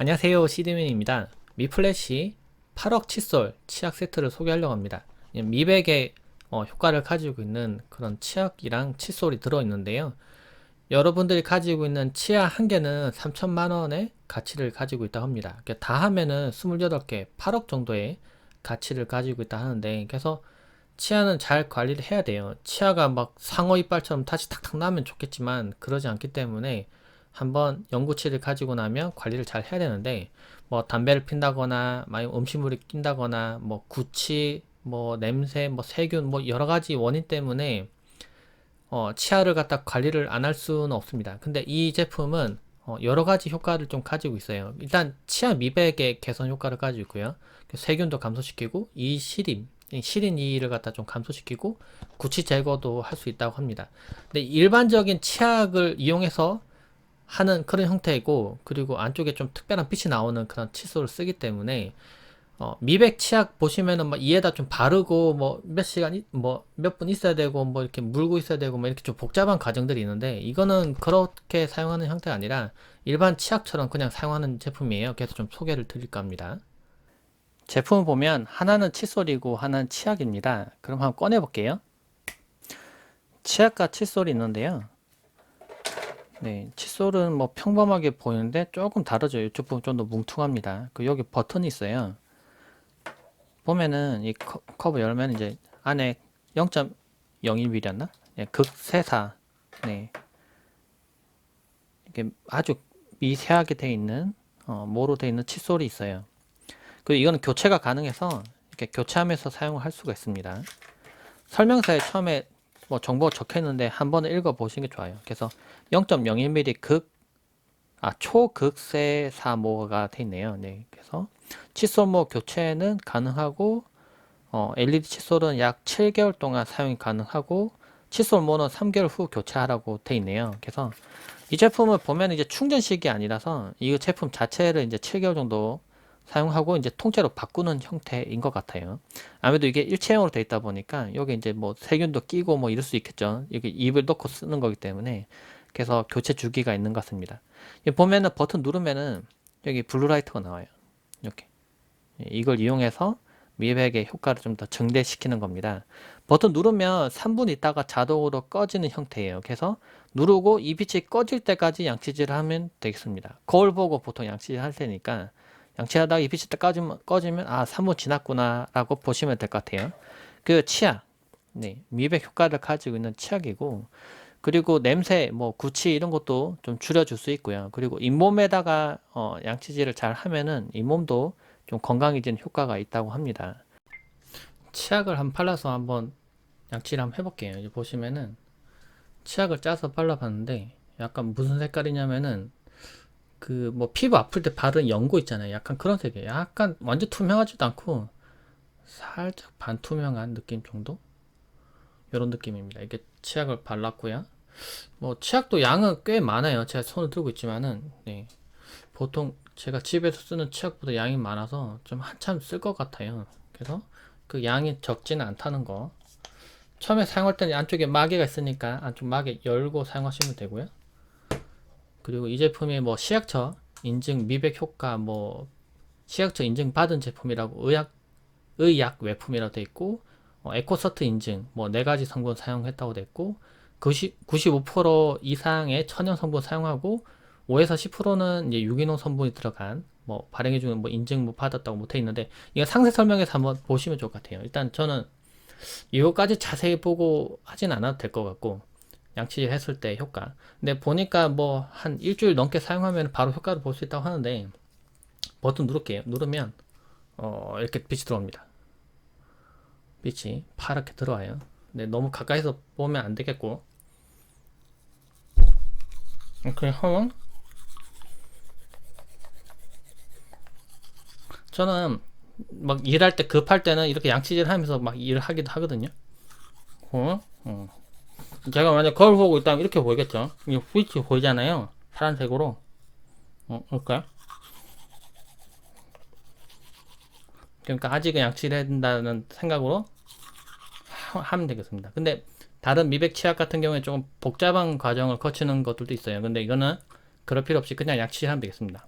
안녕하세요, 시드맨입니다. 미플래시 8억 칫솔 치약 세트를 소개하려고 합니다. 미백의 효과를 가지고 있는 그런 치약이랑 칫솔이 들어있는데요. 여러분들이 가지고 있는 치약 한 개는 3천만원의 가치를 가지고 있다고 합니다. 다 하면은 28개, 8억 정도의 가치를 가지고 있다 하는데, 그래서 치아는 잘 관리를 해야 돼요. 치아가 막 상어 이빨처럼 다시 탁탁 나면 좋겠지만 그러지 않기 때문에 한번 연구치를 가지고 나면 관리를 잘 해야 되는데, 뭐 담배를 핀다거나 아니면 음식물이 낀다거나 뭐 구취, 뭐 냄새, 뭐 세균, 뭐 여러 가지 원인 때문에 치아를 갖다 관리를 안 할 수는 없습니다. 근데 이 제품은 여러 가지 효과를 좀 가지고 있어요. 일단 치아 미백의 개선 효과를 가지고 있고요. 세균도 감소시키고 이 시린 이를 갖다 좀 감소시키고 구취 제거도 할 수 있다고 합니다. 근데 일반적인 치약을 이용해서 하는 그런 형태이고, 그리고 안쪽에 좀 특별한 빛이 나오는 그런 칫솔을 쓰기 때문에 미백 치약 보시면은 막 이에다 좀 바르고 뭐 몇 시간 뭐 몇 분 있어야 되고 뭐 이렇게 물고 있어야 되고 뭐 이렇게 좀 복잡한 과정들이 있는데, 이거는 그렇게 사용하는 형태가 아니라 일반 치약처럼 그냥 사용하는 제품이에요. 그래서 좀 소개를 드릴까 합니다. 제품을 보면 하나는 칫솔이고 하나는 치약입니다. 그럼 한번 꺼내 볼게요. 치약과 칫솔이 있는데요. 네, 칫솔은 뭐 평범하게 보이는데 조금 다르죠. 이쪽 부분 좀 더 뭉퉁합니다. 여기 버튼이 있어요. 보면은 이 커브 열면 이제 안에 0.01mm였나? 네, 극세사. 네. 이게 아주 미세하게 되어 있는 모로 되어 있는 칫솔이 있어요. 그리고 이거는 교체가 가능해서 이렇게 교체하면서 사용을 할 수가 있습니다. 설명서에 처음에 뭐 정보가 적혀 있는데 한 번은 읽어 보시는 게 좋아요. 그래서 0.01mm 초극세사모가 되어 있네요. 네. 그래서 칫솔모 교체는 가능하고 LED 칫솔은 약 7개월 동안 사용이 가능하고 칫솔모는 3개월 후 교체하라고 돼 있네요. 그래서 이 제품을 보면 이제 충전식이 아니라서 이 제품 자체를 이제 7개월 정도 사용하고 이제 통째로 바꾸는 형태인 것 같아요. 아무래도 이게 일체형으로 되어 있다 보니까 여기 이제 뭐 세균도 끼고 뭐 이럴 수 있겠죠. 여기 입을 넣고 쓰는 거기 때문에. 그래서 교체 주기가 있는 것 같습니다. 보면은 버튼 누르면은 여기 블루라이트가 나와요. 이렇게. 이걸 이용해서 미백의 효과를 좀 더 증대시키는 겁니다. 버튼 누르면 3분 있다가 자동으로 꺼지는 형태예요. 그래서 누르고 이 빛이 꺼질 때까지 양치질을 하면 되겠습니다. 거울 보고 보통 양치질 할 테니까 양치하다가 이 빛이 딱 꺼지면 3분 지났구나 라고 보시면 될 것 같아요. 치약, 네, 미백 효과를 가지고 있는 치약이고, 그리고 냄새, 뭐 구취 이런 것도 좀 줄여줄 수 있고요. 그리고 잇몸에다가 양치질을 잘 하면은 잇몸도 좀 건강해지는 효과가 있다고 합니다. 치약을 한번 발라서 한번 양치를 한번 해볼게요. 이제 보시면은 치약을 짜서 발라봤는데 약간 무슨 색깔이냐면은 그 뭐 피부 아플 때 바른 연고 있잖아요. 약간 그런 색이에요. 약간 완전 투명하지도 않고 살짝 반투명한 느낌 정도? 이런 느낌입니다. 이게 치약을 발랐고요. 뭐 치약도 양은 꽤 많아요. 제가 손을 들고 있지만은 네. 보통 제가 집에서 쓰는 치약보다 양이 많아서 좀 한참 쓸 것 같아요. 그래서 그 양이 적지는 않다는 거. 처음에 사용할 때는 안쪽에 마개가 있으니까 안쪽 마개 열고 사용하시면 되고요. 그리고 이 제품이 뭐 시약처 인증 미백 효과, 뭐 시약처 인증 받은 제품이라고 의약 외품이라고 돼 있고, 에코서트 인증 뭐 네 가지 성분 사용했다고 돼 있고, 95% 이상의 천연 성분 사용하고 5에서 10%는 이제 유기농 성분이 들어간 뭐 발행해주는 뭐 인증 뭐 받았다고 못 해 있는데, 이거 상세 설명에서 한번 보시면 좋을 것 같아요. 일단 저는 이거까지 자세히 보고 하진 않아도 될 것 같고, 양치했을 때 효과. 근데 보니까 뭐 한 일주일 넘게 사용하면 바로 효과를 볼 수 있다고 하는데, 버튼 누를게요. 누르면 이렇게 빛이 들어옵니다. 빛이 파랗게 들어와요. 근데 너무 가까이서 보면 안 되겠고, 그냥 하면 저는 막 일할 때 급할 때는 이렇게 양치질 하면서 막 일을 하기도 하거든요. 어. 제가 만약 거울 보고 있다면 이렇게 보이겠죠. 이 빛이 보이잖아요. 파란색으로. 볼까요? 그러니까 아직은 양치를 해야 된다는 생각으로 하면 되겠습니다. 근데 다른 미백 치약 같은 경우에 조금 복잡한 과정을 거치는 것들도 있어요. 근데 이거는 그럴 필요 없이 그냥 양치하면 되겠습니다.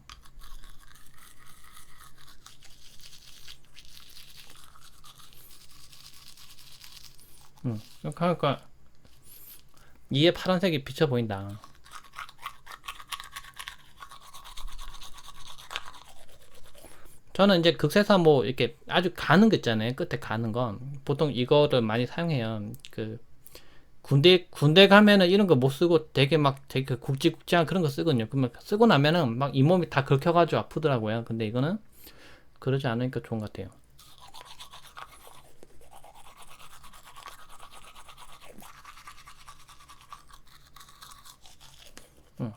그러니까 이에 파란색이 비쳐 보인다. 저는 이제 극세사 뭐 이렇게 아주 가는 거 있잖아요. 끝에 가는 건 보통 이거를 많이 사용해요. 그 군대 가면은 이런 거 못 쓰고 되게 막 되게 굵직굵직한 그런 거 쓰거든요. 그러면 쓰고 나면은 막 잇몸이 다 긁혀가지고 아프더라고요. 근데 이거는 그러지 않으니까 좋은 것 같아요. 응.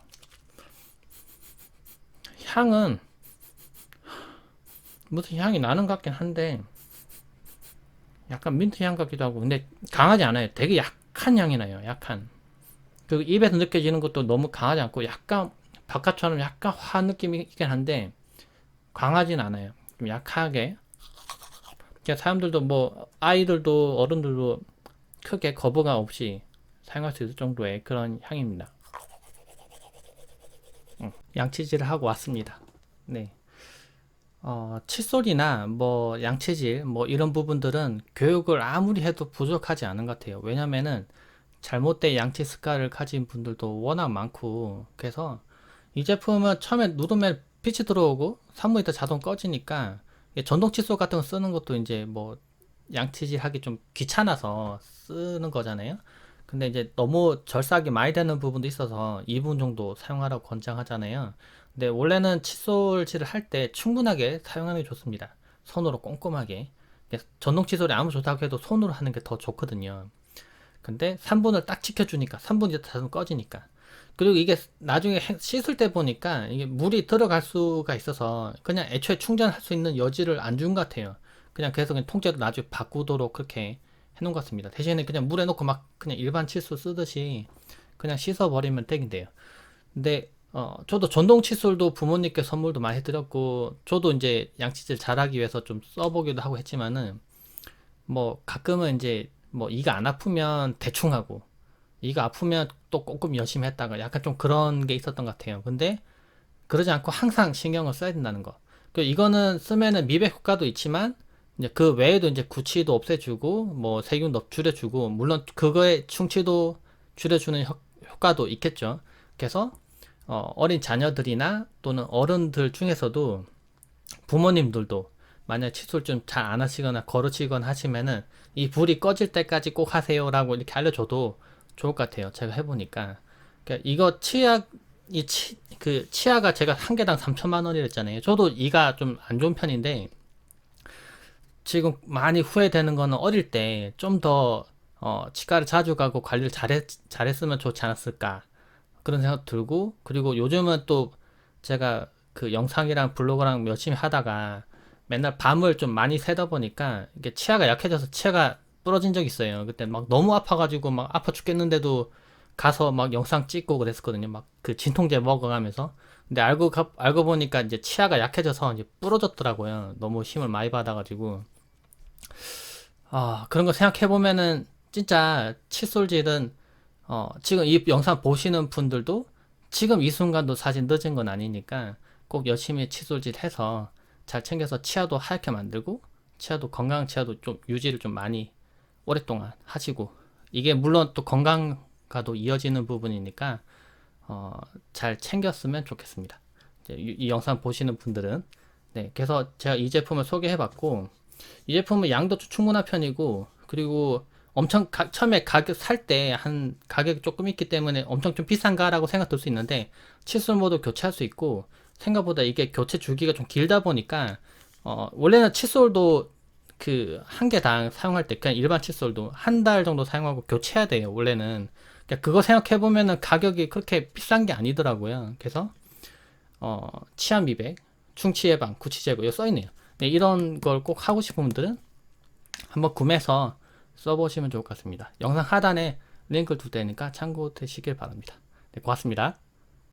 향은 무슨 향이 나는 것 같긴 한데 약간 민트 향 같기도 하고 근데 강하지 않아요. 되게 약한 향이 나요. 약한. 그리고 입에서 느껴지는 것도 너무 강하지 않고 약간 바깥처럼 약간 화 느낌이 있긴 한데 강하진 않아요. 좀 약하게. 그러니까 사람들도 뭐 아이들도 어른들도 크게 거부감 없이 사용할 수 있을 정도의 그런 향입니다. 양치질을 하고 왔습니다. 네. 칫솔이나 뭐 양치질 뭐 이런 부분들은 교육을 아무리 해도 부족하지 않은 것 같아요. 왜냐면은 잘못된 양치 습관을 가진 분들도 워낙 많고 그래서 이 제품은 처음에 누르면 빛이 들어오고 3분 있다 자동 꺼지니까 전동 칫솔 같은 거 쓰는 것도 이제 뭐 양치질 하기 좀 귀찮아서 쓰는 거잖아요. 근데 이제 너무 절삭이 많이 되는 부분도 있어서 2분 정도 사용하라고 권장하잖아요. 근데 원래는 칫솔질을 할 때 충분하게 사용하는 게 좋습니다. 손으로 꼼꼼하게. 전동 칫솔이 아무리 좋다고 해도 손으로 하는 게 더 좋거든요. 근데 3분을 딱 지켜주니까 3분 이제 자동 꺼지니까 그리고 이게 나중에 씻을 때 보니까 이게 물이 들어갈 수가 있어서 그냥 애초에 충전할 수 있는 여지를 안 준 것 같아요. 그냥 그래서 그냥 통째로 나중에 바꾸도록 그렇게 해놓은 것 같습니다. 대신에 그냥 물에 넣고 막 그냥 일반 칫솔 쓰듯이 그냥 씻어버리면 되긴돼요. 근데 저도 전동 칫솔도 부모님께 선물도 많이 드렸고 저도 이제 양치질 잘하기 위해서 좀 써보기도 하고 했지만은 뭐 가끔은 이제 뭐 이가 안 아프면 대충 하고 이가 아프면 또 꼼꼼히 열심히 했다가 약간 좀 그런 게 있었던 것 같아요. 근데 그러지 않고 항상 신경을 써야 된다는 거. 그 이거는 쓰면은 미백 효과도 있지만 이제 그 외에도 이제 구취도 없애주고 뭐 세균도 줄여주고 물론 그거의 충치도 줄여주는 효과도 있겠죠. 그래서 어린 자녀들이나 또는 어른들 중에서도 부모님들도 만약 칫솔 좀 잘 안 하시거나 거르시거나 하시면은 이 불이 꺼질 때까지 꼭 하세요라고 이렇게 알려줘도 좋을 것 같아요. 제가 해보니까. 그러니까 이거 치약, 그 치아가 제가 한 개당 3천만 원이랬잖아요. 저도 이가 좀 안 좋은 편인데 지금 많이 후회되는 거는 어릴 때 좀 더 치과를 자주 가고 관리를 잘했으면 좋지 않았을까 그런 생각 들고 그리고 요즘은 또 제가 그 영상이랑 블로그랑 열심히 하다가 맨날 밤을 좀 많이 새다 보니까 이게 치아가 약해져서 치아가 부러진 적이 있어요. 그때 막 너무 아파가지고 막 아파 죽겠는데도 가서 막 영상 찍고 그랬었거든요. 막 그 진통제 먹어가면서. 근데 알고 보니까 이제 치아가 약해져서 이제 부러졌더라고요. 너무 힘을 많이 받아가지고. 그런 거 생각해보면은 진짜 칫솔질은 지금 이 영상 보시는 분들도 지금 이 순간도 사실 늦은 건 아니니까 꼭 열심히 칫솔질 해서 잘 챙겨서 치아도 하얗게 만들고 치아도 건강한 치아도 좀 유지를 좀 많이 오랫동안 하시고 이게 물론 또 건강과도 이어지는 부분이니까 잘 챙겼으면 좋겠습니다. 이 영상 보시는 분들은 네, 그래서 제가 이 제품을 소개해봤고 이 제품은 양도 충분한 편이고 그리고 엄청 처음에 가격 살 때 한 가격이 조금 있기 때문에 엄청 좀 비싼가라고 생각 들 수 있는데 칫솔 모두 교체할 수 있고 생각보다 이게 교체 주기가 좀 길다 보니까 원래는 칫솔도 그 한 개당 사용할 때 그냥 일반 칫솔도 한 달 정도 사용하고 교체해야 돼요. 원래는 그러니까 그거 생각해 보면은 가격이 그렇게 비싼 게 아니더라고요. 그래서 치아 미백, 충치 예방, 구취 제거 여기 써 있네요. 네, 이런 걸 꼭 하고 싶은 분들은 한번 구매해서 써보시면 좋을 것 같습니다. 영상 하단에 링크를 둘 테니까 참고되시길 바랍니다. 네, 고맙습니다.